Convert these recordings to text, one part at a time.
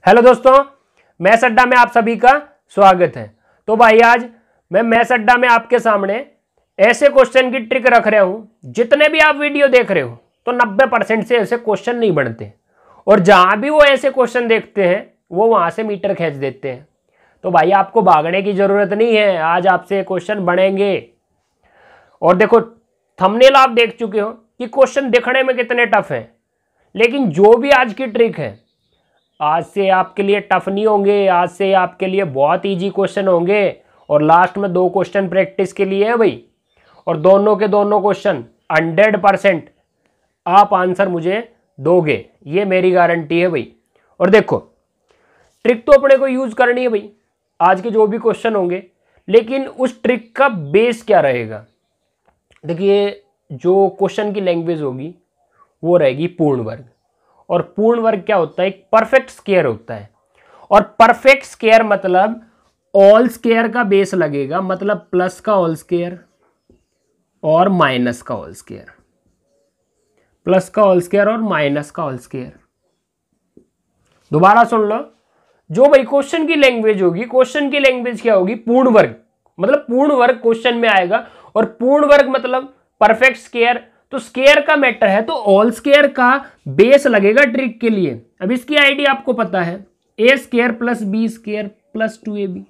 Hello दोस्तों, maths अड्डा में आप सभी का स्वागत है। तो भाई आज मैं मैथ्स अड्डा में आपके सामने ऐसे क्वेश्चन की ट्रिक रख रहा हूं। जितने भी आप वीडियो देख रहे हो तो 90% से ऐसे क्वेश्चन नहीं बनते, और जहां भी वो ऐसे क्वेश्चन देखते हैं वो वहां से मीटर खींच देते हैं। तो भाई आपको भागने की जरूरत नहीं है, आज आपसे क्वेश्चन बनेंगे। और देखो, थंबनेल आप देख चुके हो कि क्वेश्चन दिखने में कितने टफ है, लेकिन जो भी आज की ट्रिक है आज से आपके लिए टफ नहीं होंगे, आज से आपके लिए बहुत इजी क्वेश्चन होंगे। और लास्ट में 2 क्वेश्चन प्रैक्टिस के लिए है भाई, और दोनों के दोनों क्वेश्चन 100% आप आंसर मुझे दोगे, ये मेरी गारंटी है भाई। और देखो, ट्रिक तो अपने को यूज करनी है भाई आज के जो भी क्वेश्चन होंगे, लेकिन उस ट्रिक का बेस क्या रहेगा। देखिए, जो क्वेश्चन की लैंग्वेज होगी वो रहेगी पूर्ण वर्ग। और पूर्ण वर्ग क्या होता है? एक परफेक्ट स्क्वायर होता है। और परफेक्ट स्क्वायर मतलब ऑल स्क्वायर का बेस लगेगा, मतलब प्लस का होल स्क्वायर और माइनस का होल स्क्वायर, प्लस का होल स्क्वायर और माइनस का होल स्क्वायर। दोबारा सुन लो, जो भाई क्वेश्चन की लैंग्वेज होगी, क्वेश्चन की लैंग्वेज क्या होगी? पूर्ण वर्ग, मतलब पूर्ण वर्ग क्वेश्चन में आएगा। और पूर्ण वर्ग मतलब परफेक्ट स्क्वायर, तो स्क्वायर का मैटर है तो ऑल स्क्वायर का बेस लगेगा ट्रिक के लिए। अब इसकी आईडी आपको पता है, A square plus B square plus 2ab।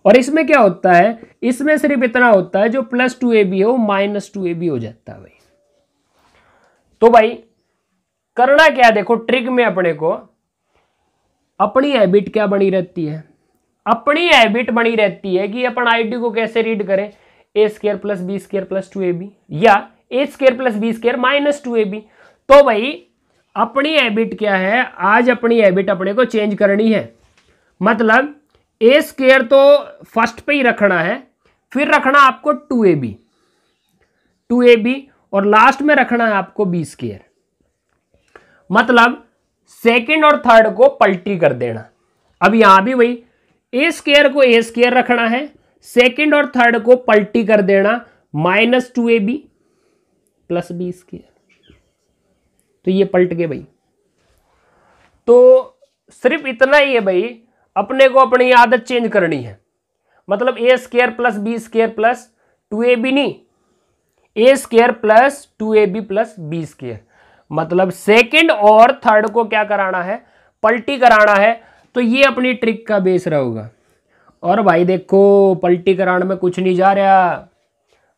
और इसमें क्या होता है? इसमें सिर्फ इतना होता है, जो प्लस 2ab है वो माइनस 2ab हो जाता है भाई। तो भाई करना क्या है? देखो, ट्रिक में अपने को अपनी हैबिट क्या बनी रहती है? अपनी हैबिट बनी रहती है कि अपन आईडी को कैसे रीड करें, A square plus B square plus 2ab या A square plus B square minus 2ab। तो भाई अपनी हैबिट क्या है? आज अपनी हैबिट अपने को चेंज करनी है। मतलब ए स्क्वायर तो फर्स्ट पे ही रखना है, फिर रखना आपको 2ab और लास्ट में रखना है आपको बी स्क्वायर। मतलब सेकंड और थर्ड को पलटी कर देना। अब यहां भी वही, ए स्क्वायर को ए स्क्वायर रखना है, सेकंड और थर्ड को पलटी कर देना minus 2ab plus B square. तो ये पलट गए भाई। तो सिर्फ इतना ही है भाई, अपने को अपनी आदत चेंज करनी है। मतलब A square plus B square plus 2ab नहीं, A square plus 2ab plus B square. मतलब सेकंड और थर्ड को क्या कराना है? पलटी कराना है। तो ये अपनी ट्रिक का बेस रहेगा। और भाई देखो, पलटी कराने में कुछ नहीं जा रहा।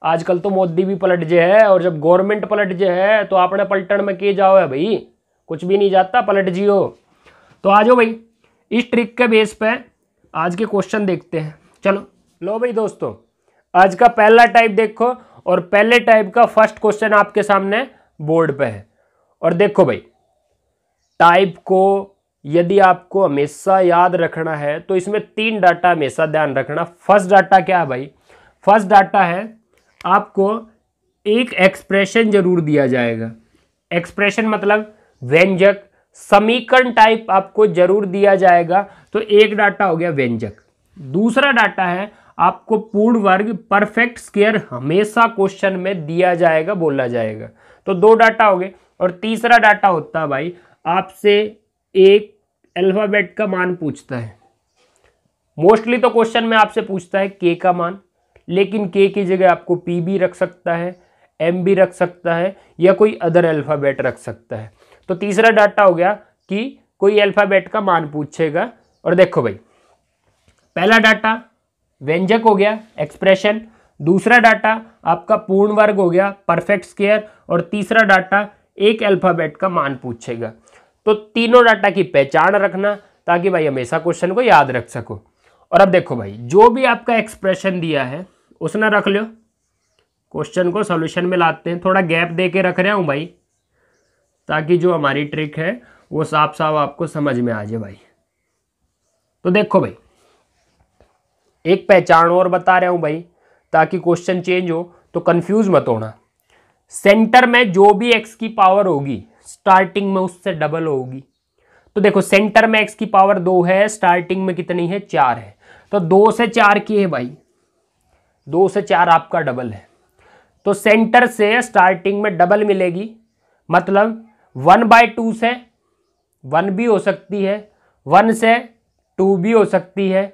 आजकल तो मोदी भी पलट जे है, और जब गवर्नमेंट पलट जे है तो आपने पलटन में के जाओ है भाई, कुछ भी नहीं जाता, पलट जियो। तो आ जाओ भाई, इस ट्रिक के बेस पे आज के क्वेश्चन देखते हैं। चलो लो भाई दोस्तों, आज का पहला टाइप देखो, और पहले टाइप का फर्स्ट क्वेश्चन आपके सामने बोर्ड पे है। और देखो भाई, टाइप को यदि आपको हमेशा याद रखना है तो इसमें 3 डाटा हमेशा ध्यान रखना। फर्स्ट डाटा क्या है भाई? फर्स्ट डाटा है आपको एक एक्सप्रेशन जरूर दिया जाएगा। एक्सप्रेशन मतलब व्यंजक, समीकरण टाइप आपको जरूर दिया जाएगा। तो एक डाटा हो गया व्यंजक। दूसरा डाटा है आपको पूर्ण वर्ग, परफेक्ट स्क्वायर हमेशा क्वेश्चन में दिया जाएगा, बोला जाएगा। तो 2 डाटा हो गए। और तीसरा डाटा होता है भाई, आपसे एक अल्फाबेट का मान पूछता है। मोस्टली तो क्वेश्चन में आपसे पूछता है के का मान, लेकिन के की जगह आपको पी भी रख सकता है, एम भी रख सकता है, या कोई अदर अल्फाबेट रख सकता है। तो तीसरा डाटा हो गया कि कोई अल्फाबेट का मान पूछेगा। और देखो भाई, पहला डाटा व्यंजक हो गया, एक्सप्रेशन। दूसरा डाटा आपका पूर्ण वर्ग हो गया, परफेक्ट स्क्वायर। और तीसरा डाटा एक अल्फाबेट का मान पूछेगा। तो तीनों डाटा की पहचान रखना, ताकि भाई हमेशा क्वेश्चन को याद रख सको। और अब देखो भाई, जो भी आपका एक्सप्रेशन दिया है उसने रख लो। क्वेश्चन को सॉल्यूशन में लाते हैं। थोड़ा गैप दे के रख रहा हूँ भाई, ताकि जो हमारी ट्रिक है वो साफ साफ आपको समझ में आ जाए भाई। तो देखो भाई, एक पहचान और बता रहा हूँ भाई, ताकि क्वेश्चन चेंज हो तो कंफ्यूज मत होना। सेंटर में जो भी एक्स की पावर होगी स्टार्टिंग में उससे डबल होगी। तो देखो, सेंटर में एक्स की पावर 2 है, स्टार्टिंग में कितनी है? 4 है। तो 2 से 4 की है भाई, 2 से 4 आपका डबल है। तो सेंटर से स्टार्टिंग में डबल मिलेगी। मतलब 1/2 से 1 भी हो सकती है, 1 से 2 भी हो सकती है,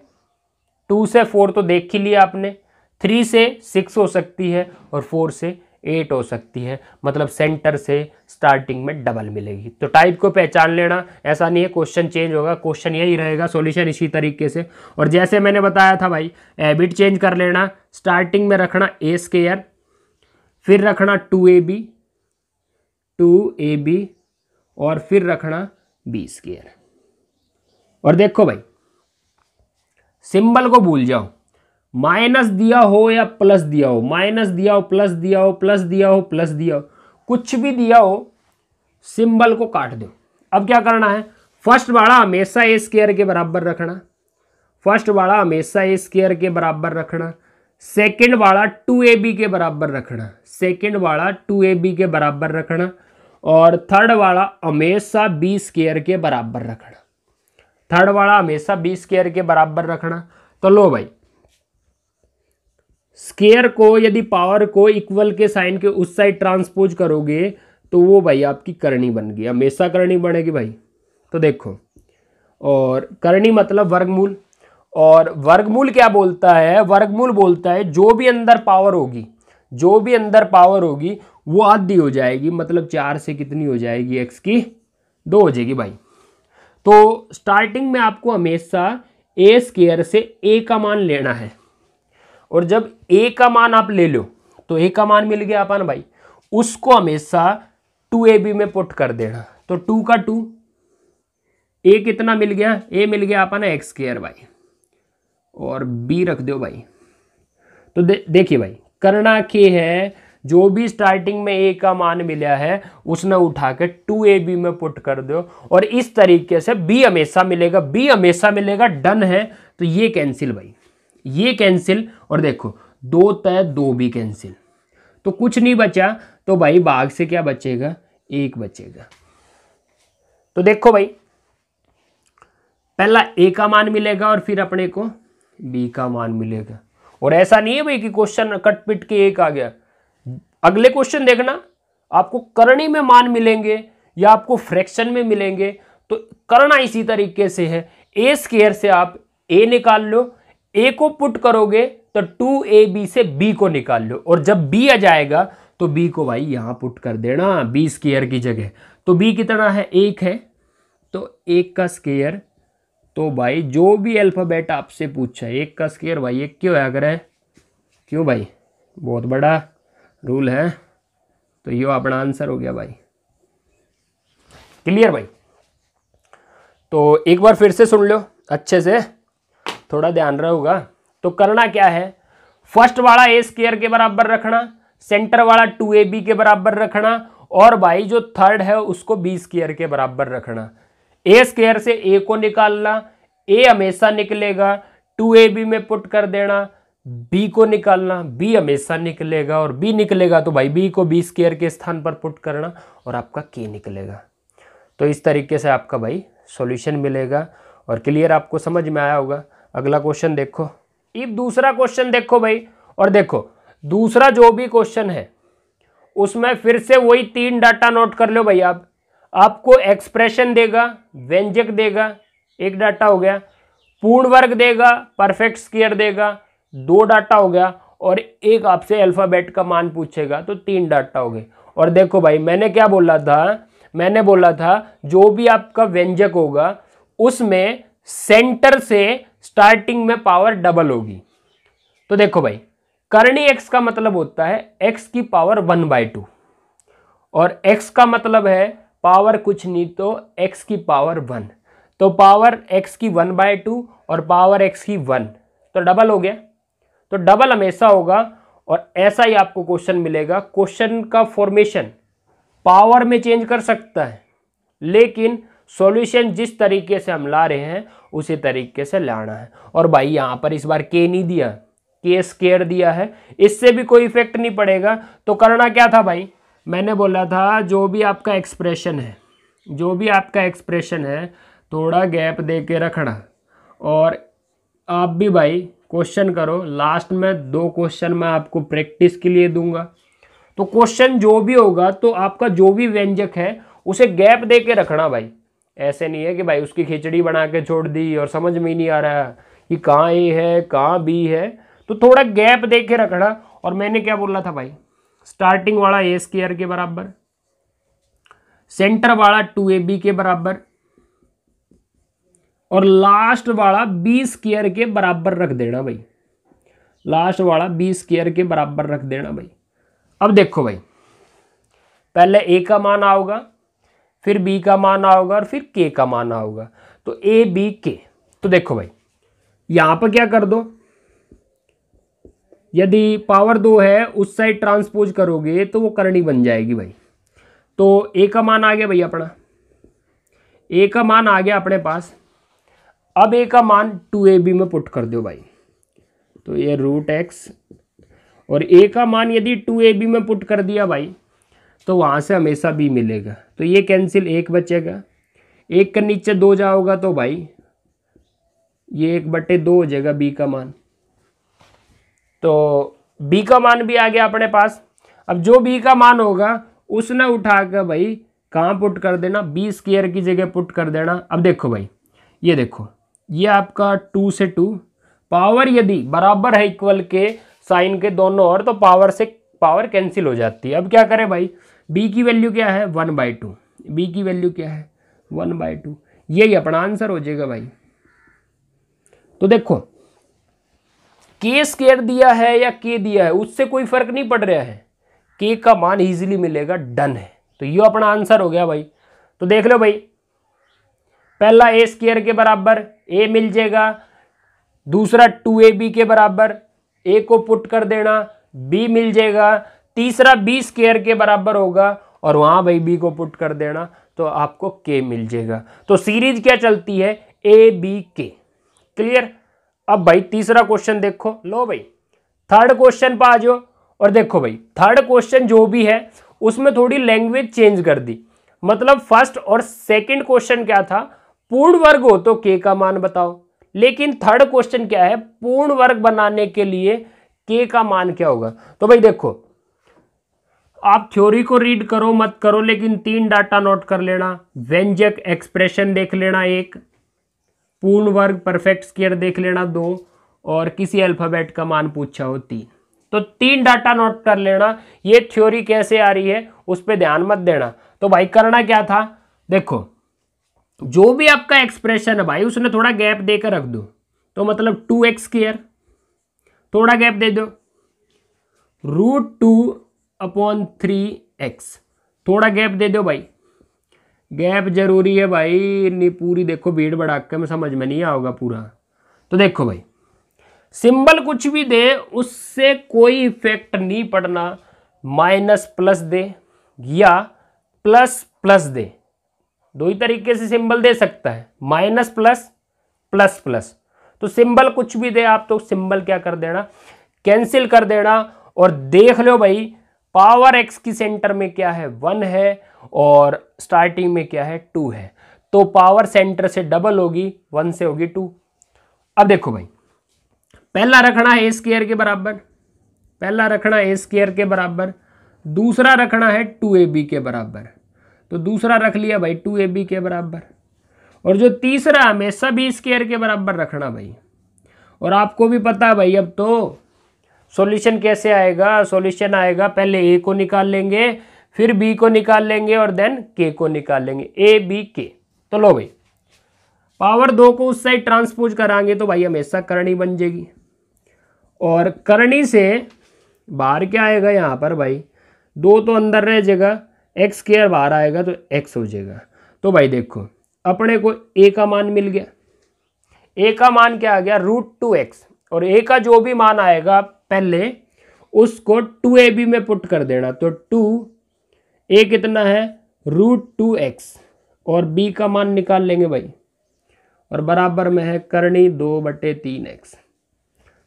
2 से 4 तो देख ही लिया आपने, 3 से 6 हो सकती है और 4 से 8 हो सकती है। मतलब सेंटर से स्टार्टिंग में डबल मिलेगी। तो टाइप को पहचान लेना, ऐसा नहीं है क्वेश्चन चेंज होगा, क्वेश्चन यही रहेगा, सॉल्यूशन इसी तरीके से। और जैसे मैंने बताया था भाई, हैबिट चेंज कर लेना, स्टार्टिंग में रखना ए स्क्वायर, फिर रखना 2ab और फिर रखना बी स्क्वायर। और देखो भाई, सिंबल को भूल जाओ, माइनस दिया हो या प्लस दिया हो, माइनस दिया हो, प्लस दिया हो, प्लस दिया हो, प्लस दिया हो, कुछ भी दिया हो, सिंबल को काट दो। अब क्या करना है, फर्स्ट वाला हमेशा ए स्क्वायर के बराबर रखना, फर्स्ट वाला हमेशा ए स्क्वायर के बराबर रखना, सेकंड वाला 2ab के बराबर रखना, सेकंड वाला 2ab के बराबर रखना, और थर्ड वाला हमेशा बी स्क्वायर के बराबर रखना, थर्ड वाला हमेशा बी स्क्वायर के बराबर रखना। तो लो भाई, स्क्वायर को यदि पावर को इक्वल के साइन के उस साइड ट्रांसपोज करोगे तो वो भाई आपकी करनी बन गई, हमेशा करनी बनेगी भाई। तो देखो, और करनी मतलब वर्गमूल, और वर्गमूल क्या बोलता है, वर्गमूल बोलता है जो भी अंदर पावर होगी, जो भी अंदर पावर होगी वो आधी हो जाएगी, मतलब 4 से कितनी हो जाएगी, x की 2 हो जाएगी भाई। तो स्टार्टिंग में आपको हमेशा ए स्क्वायर से a का मान लेना है, और जब a का मान आप ले लो तो a का मान मिल गया अपन भाई, उसको हमेशा 2ab में पुट कर देना। तो 2 का 2, a कितना मिल गया, a मिल गया अपन x स्क्वायर भाई, और b रख दो भाई। तो देखिए भाई, करना क्या है, जो भी स्टार्टिंग में a का मान मिला है उसने उठा के 2ab में पुट कर दो, और इस तरीके से b हमेशा मिलेगा, b हमेशा मिलेगा, डन है। तो ये कैंसिल भाई, ये कैंसिल, और देखो 2 तय 2 भी कैंसिल, तो कुछ नहीं बचा। तो भाई भाग से क्या बचेगा, 1 बचेगा। तो देखो भाई, पहला a का मान मिलेगा और फिर अपने को b का मान मिलेगा। और ऐसा नहीं है भाई कि क्वेश्चन कट पिट के 1 आ गया, अगले क्वेश्चन देखना, आपको करनी में मान मिलेंगे या आपको फ्रैक्शन में मिलेंगे। तो करना इसी तरीके से है, ए स्क्वायर से आप a निकाल लो, a को पुट करोगे तो 2ab से b को निकाल लो, और जब b आ जाएगा तो b को भाई यहां पुट कर देना b स्क्वायर की जगह। तो b कितना है, 1 है, तो 1 का स्क्वायर। तो भाई जो भी अल्फाबेट आपसे पूछा है, 1 का स्क्वायर भाई 1 क्यों है, अगर है क्यों भाई, बहुत बड़ा रूल है। तो ये अपना आंसर हो गया भाई, क्लियर भाई। तो एक बार फिर से सुन लो अच्छे से, थोड़ा ध्यान रहेगा। तो करना क्या है, फर्स्ट वाला ए स्क्वायर के बराबर रखना, सेंटर वाला 2ab के बराबर रखना, और भाई जो थर्ड है उसको बी स्क्वायर के बराबर रखना। ए स्क्वायर से ए को निकालना, ए हमेशा निकलेगा, 2ab में पुट कर देना, बी को निकालना, बी हमेशा निकलेगा, और बी निकलेगा तो भाई बी को बी स्क्वायर के स्थान पर पुट करना, और आपका के निकलेगा। तो इस तरीके से आपका भाई सॉल्यूशन मिलेगा। और क्लियर, आपको समझ में आया होगा। अगला क्वेश्चन देखो, अब दूसरा क्वेश्चन देखो भाई, और देखो दूसरा जो भी क्वेश्चन है उसमें फिर से वही 3 डाटा नोट कर लो भाई। आप आपको एक्सप्रेशन देगा, व्यंजक देगा, एक डाटा हो गया, पूर्ण वर्ग देगा, परफेक्ट स्क्वायर देगा, 2 डाटा हो गया, और एक आपसे अल्फाबेट का मान पूछेगा, तो 3 डाटा हो गए। और देखो भाई, मैंने क्या बोला था, मैंने बोला था जो भी आपका व्यंजक होगा उसमें सेंटर से स्टार्टिंग में पावर डबल होगी। तो देखो भाई, करनी x का मतलब होता है x की पावर 1/2, और x का मतलब है पावर कुछ नहीं तो x की पावर 1। तो पावर x की 1/2 और पावर x की 1, तो डबल हो गया। तो डबल हमेशा होगा, और ऐसा ही आपको क्वेश्चन मिलेगा। क्वेश्चन का फॉर्मेशन पावर में चेंज कर सकता है, लेकिन सॉल्यूशन जिस तरीके से हम ला रहे हैं उसी तरीके से लाना है। और भाई यहाँ पर इस बार के नहीं दिया, के स्क्वायर दिया है, इससे भी कोई इफेक्ट नहीं पड़ेगा। तो करना क्या था भाई, मैंने बोला था जो भी आपका एक्सप्रेशन है, जो भी आपका एक्सप्रेशन है थोड़ा गैप दे के रखना, और आप भी भाई क्वेश्चन करो। लास्ट में 2 क्वेश्चन मैं आपको प्रैक्टिस के लिए दूंगा। तो क्वेश्चन जो भी होगा तो आपका जो भी व्यंजक है उसे गैप दे के रखना भाई, ऐसे नहीं है कि भाई उसकी खिचड़ी बना के छोड़ दी और समझ में ही नहीं आ रहा कि कहाँ ए है कहाँ बी है, तो थोड़ा गैप दे के रखना। और मैंने क्या बोला था भाई, स्टार्टिंग वाला ए स्क्वायर के बराबर, सेंटर वाला 2ab के बराबर, और लास्ट वाला बी स्क्वायर के बराबर रख देना भाई, लास्ट वाला बी स्क्वायर के बराबर रख देना भाई। अब देखो भाई, पहले ए का मान आओगा, फिर बी का मान आओगा, और फिर के का मान आओगा, तो ए बी के। तो देखो भाई यहां पर क्या कर दो, यदि पावर 2 है उस साइड ट्रांसपोज करोगे तो वो करनी बन जाएगी भाई। तो ए का मान आ गया भाई अपना, ए का मान आ गया अपने पास। अब ए का मान 2ab में पुट कर दो भाई, तो ये √x, और ए का मान यदि 2ab में पुट कर दिया भाई तो वहाँ से हमेशा b मिलेगा, तो ये कैंसिल, एक बचेगा, एक के नीचे 2 जाओगा तो भाई ये 1/2 हो जाएगा b का मान। तो b का मान भी आ गया अपने पास। अब जो b का मान होगा उसने उठा कर भाई कहाँ पुट कर देना, बी स्क्वायर की जगह पुट कर देना। अब देखो भाई, ये देखो, ये आपका 2 से 2, पावर यदि बराबर है इक्वल के साइन के दोनों ओर तो पावर से पावर कैंसिल हो जाती है। अब क्या करें भाई, b की वैल्यू क्या है 1/2, b की वैल्यू क्या है 1/2, यही अपना आंसर हो जाएगा भाई। तो देखो के स्क्वायर दिया है या के दिया है उससे कोई फर्क नहीं पड़ रहा है, के का मान इजीली मिलेगा, डन है। तो ये अपना आंसर हो गया भाई। तो देख लो भाई, पहला ए स्क्वायर के बराबर ए मिल जाएगा, दूसरा 2ab के बराबर ए को पुट कर देना, b मिल जाएगा, तीसरा b स्क्वायर के बराबर होगा और वहां भाई b को पुट कर देना तो आपको k मिल जाएगा। तो सीरीज क्या चलती है, ए बी के। क्लियर। अब भाई तीसरा क्वेश्चन देखो, लो भाई थर्ड क्वेश्चन पे आ जाओ, और देखो भाई थर्ड क्वेश्चन जो भी है उसमें थोड़ी लैंग्वेज चेंज कर दी। मतलब फर्स्ट और सेकंड क्वेश्चन क्या था, पूर्ण वर्ग हो तो k का मान बताओ, लेकिन थर्ड क्वेश्चन क्या है, पूर्ण वर्ग बनाने के लिए k का मान क्या होगा। तो भाई देखो, आप थ्योरी को रीड करो मत करो, लेकिन 3 डाटा नोट कर लेना। व्यंजक एक्सप्रेशन देख लेना 1, पूर्ण वर्ग परफेक्ट स्क्वायर देख लेना 2, और किसी अल्फाबेट का मान पूछा हो 3। तो 3 डाटा नोट कर लेना। ये थ्योरी कैसे आ रही है उस पर ध्यान मत देना। तो भाई करना क्या था, देखो जो भी आपका एक्सप्रेशन है भाई उसने थोड़ा गैप देकर रख दो। तो मतलब 2x², थोड़ा गैप दे दो, √2/3x, थोड़ा गैप दे दो भाई, गैप जरूरी है भाई, नहीं पूरी देखो भीड़ भड़ाके में समझ में नहीं आओगा पूरा। तो देखो भाई सिंबल कुछ भी दे उससे कोई इफेक्ट नहीं पड़ना, माइनस प्लस दे या प्लस प्लस दे, दो ही तरीके से सिंबल दे सकता है, माइनस प्लस प्लस प्लस। तो सिंबल कुछ भी दे आप तो सिंबल क्या कर देना, कैंसिल कर देना। और देख लो भाई पावर x की सेंटर में क्या है 1 है और स्टार्टिंग में क्या है 2 है, तो पावर सेंटर से डबल होगी, 1 से होगी 2। अब देखो भाई पहला रखना है a² के बराबर, पहला रखना है a² के बराबर, दूसरा रखना है 2ab के बराबर, तो दूसरा रख लिया भाई 2ab के बराबर, और जो तीसरा हमेशा b² के बराबर रखना भाई। और आपको भी पता है भाई अब तो सॉल्यूशन कैसे आएगा, सॉल्यूशन आएगा पहले a को निकाल लेंगे, फिर b को निकाल लेंगे और देन k को निकाल लेंगे, a b k। तो लो भाई पावर 2 को उस साइड ट्रांसपोज कराएंगे तो भाई हमेशा करनी बन जाएगी, और करनी से बाहर क्या आएगा यहाँ पर भाई 2 तो अंदर रह जाएगा, x² बाहर आएगा तो x हो जाएगा। तो भाई देखो अपने को a का मान मिल गया, a का मान क्या आ गया √2x, और a का जो भी मान आएगा पहले उसको 2ab में पुट कर देना, तो 2a कितना है √2x, और b का मान निकाल लेंगे भाई, और बराबर में है करनी 2/3x।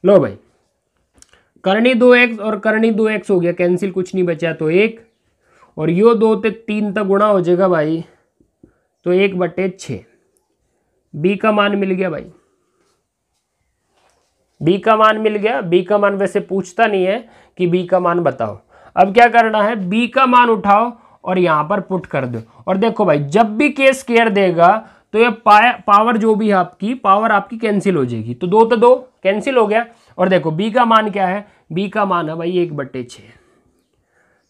लो भाई करनी 2x और करनी 2x हो गया कैंसिल, कुछ नहीं बचा तो 1, और यो 2 से 3 तक गुणा हो जाएगा भाई, तो 1/6। b का मान मिल गया भाई, b का मान मिल गया। b का मान वैसे पूछता नहीं है कि b का मान बताओ। अब क्या करना है, b का मान उठाओ और यहाँ पर पुट कर दो। और देखो भाई जब भी के स्क्वायर देगा तो ये पावर जो भी है आपकी पावर आपकी कैंसिल हो जाएगी, तो 2 तो 2 कैंसिल हो गया। और देखो बी का मान क्या है, बी का मान है भाई 1/6।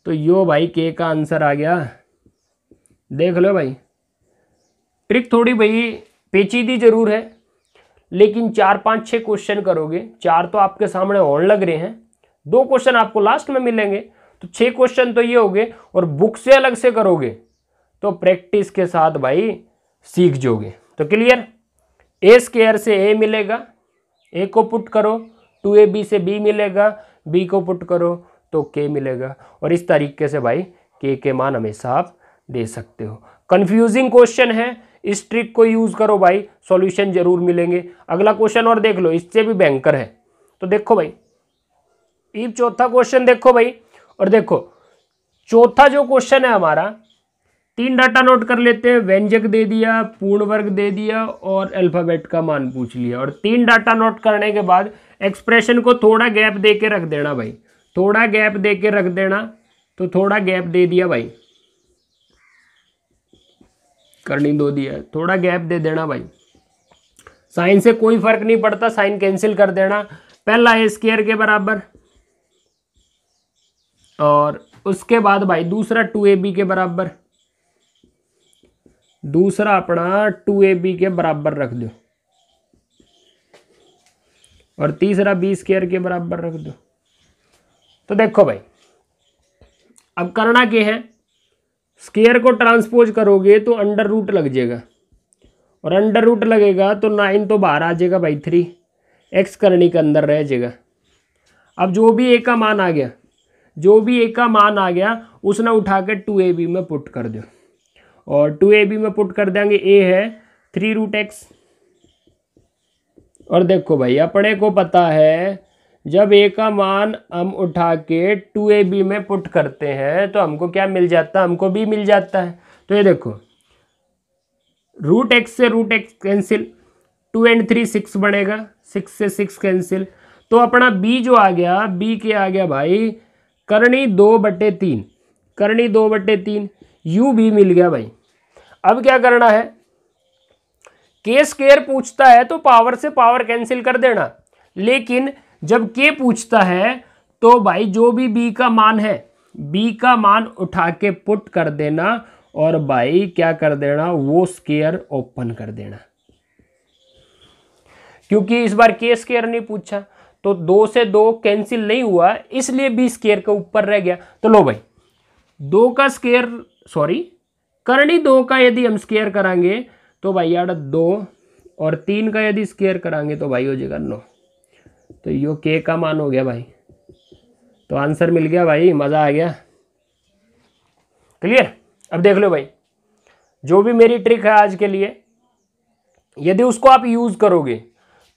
तो यो भाई के का आंसर आ गया। देख लो भाई, ट्रिक थोड़ी भाई पेचीदी जरूर है, लेकिन 4 5 6 क्वेश्चन करोगे, 4 तो आपके सामने और लग रहे हैं, 2 क्वेश्चन आपको लास्ट में मिलेंगे, तो 6 क्वेश्चन तो ये हो गए। और बुक से अलग से करोगे तो प्रैक्टिस के साथ भाई सीख जोगे। तो क्लियर, ए स्क्वायर से ए मिलेगा, ए को पुट करो, 2ab से b मिलेगा, b को पुट करो तो k मिलेगा। और इस तरीके से भाई k के मान हमेशा आप दे सकते हो। कंफ्यूजिंग क्वेश्चन है, इस ट्रिक को यूज करो भाई, सॉल्यूशन जरूर मिलेंगे। अगला क्वेश्चन और देख लो, इससे भी भयंकर है। तो देखो भाई ये चौथा क्वेश्चन देखो भाई, और देखो चौथा जो क्वेश्चन है हमारा, 3 डाटा नोट कर लेते हैं। व्यंजक दे दिया, पूर्ण वर्ग दे दिया और अल्फाबेट का मान पूछ लिया। और 3 डाटा नोट करने के बाद एक्सप्रेशन को थोड़ा गैप दे के रख देना भाई, थोड़ा गैप दे के रख देना। तो थोड़ा गैप दे दिया भाई, करनी 2 दिया, थोड़ा गैप दे देना भाई। साइन से कोई फर्क नहीं पड़ता, साइन कैंसिल कर देना। पहला ए स्क्वायर के बराबर, और उसके बाद भाई दूसरा 2ab के बराबर, दूसरा अपना 2ab के बराबर रख दो, और तीसरा b स्क्वायर के बराबर रख दो। तो देखो भाई अब करना क्या है, स्क्वायर को ट्रांसपोज करोगे तो अंडर रूट लग जाएगा, और अंडर रूट लगेगा तो 9 तो बाहर आ जाएगा भाई, 3 x करनी के अंदर रह जाएगा। अब जो भी a का मान आ गया, जो भी a का मान आ गया उसने उठा के 2ab में पुट कर दो, और 2ab में पुट कर देंगे, a है 3√x। और देखो भाई अपने को पता है जब a का मान हम उठा के 2ab में पुट करते हैं तो हमको क्या मिल जाता है, हमको b मिल जाता है। तो ये देखो √x से √x कैंसिल, 2 and 3 6 बनेगा, 6 से 6 कैंसिल। तो अपना b जो आ गया, b के आ गया भाई करनी 2/3, करनी 2/3, u भी मिल गया भाई। अब क्या करना है, के स्क्वायर पूछता है तो पावर से पावर कैंसिल कर देना, लेकिन जब के पूछता है तो भाई जो भी b का मान है, b का मान उठा के पुट कर देना, और भाई क्या कर देना, वो स्क्वायर ओपन कर देना। क्योंकि इस बार के स्क्वायर नहीं पूछा तो 2 से 2 कैंसिल नहीं हुआ, इसलिए b स्क्वायर के ऊपर रह गया। तो लो भाई 2 का स्क्वायर, सॉरी करनी 2 का यदि हम स्क्वायर कराएंगे तो भाई यार 2, और 3 का यदि स्क्वायर कराएंगे तो भाई हो जाएगा 9। तो यो के का मान हो गया भाई, तो आंसर मिल गया भाई, मज़ा आ गया। क्लियर। अब देख लो भाई जो भी मेरी ट्रिक है आज के लिए, यदि उसको आप यूज़ करोगे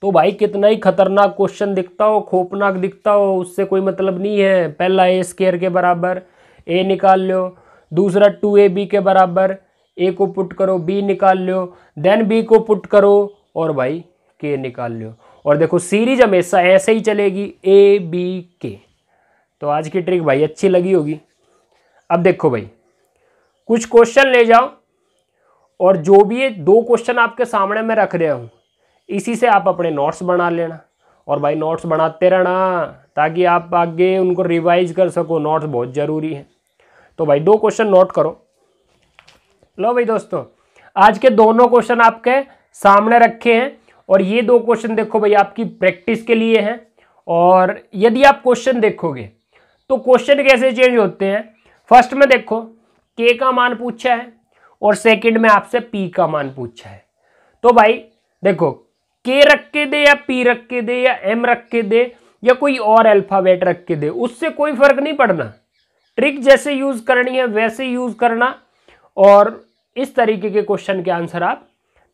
तो भाई कितना ही खतरनाक क्वेश्चन दिखता हो, खौफनाक दिखता हो, उससे कोई मतलब नहीं है। पहला ए स्क्वायर के बराबर ए निकाल लो, दूसरा 2ab के बराबर ए को पुट करो, b निकाल लो, देन b को पुट करो और भाई k निकाल लो। और देखो सीरीज हमेशा ऐसे ही चलेगी, a b k। तो आज की ट्रिक भाई अच्छी लगी होगी। अब देखो भाई कुछ क्वेश्चन ले जाओ, और जो भी ये 2 क्वेश्चन आपके सामने मैं रख रहा हूँ इसी से आप अपने नोट्स बना लेना, और भाई नोट्स बनाते रहना ताकि आप आगे उनको रिवाइज कर सको, नोट्स बहुत ज़रूरी है। तो भाई 2 क्वेश्चन नोट करो। लो भाई दोस्तों आज के दोनों क्वेश्चन आपके सामने रखे हैं, और ये 2 क्वेश्चन देखो भाई आपकी प्रैक्टिस के लिए हैं। और यदि आप क्वेश्चन देखोगे तो क्वेश्चन कैसे चेंज होते हैं, फर्स्ट में देखो के का मान पूछा है और सेकंड में आपसे पी का मान पूछा है। तो भाई देखो के रख के दे या पी रख के दे या एम रख के दे या कोई और अल्फाबेट रख के दे, उससे कोई फर्क नहीं पड़ना। ट्रिक जैसे यूज करनी है वैसे यूज करना, और इस तरीके के क्वेश्चन के आंसर आप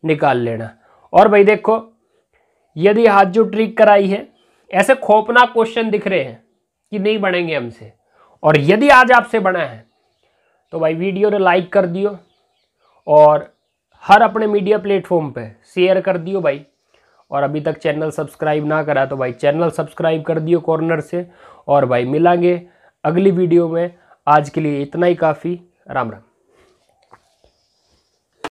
निकाल लेना। और भाई देखो यदि आज जो ट्रिक कराई है ऐसे खौफनाक क्वेश्चन दिख रहे हैं कि नहीं बनेंगे हमसे, और यदि आज आपसे बना है तो भाई वीडियो ने लाइक कर दियो, और हर अपने मीडिया प्लेटफॉर्म पे शेयर कर दियो भाई। और अभी तक चैनल सब्सक्राइब ना करा तो भाई चैनल सब्सक्राइब कर दियो कॉर्नर से। और भाई मिलांगे अगली वीडियो में, आज के लिए इतना ही काफ़ी। राम राम।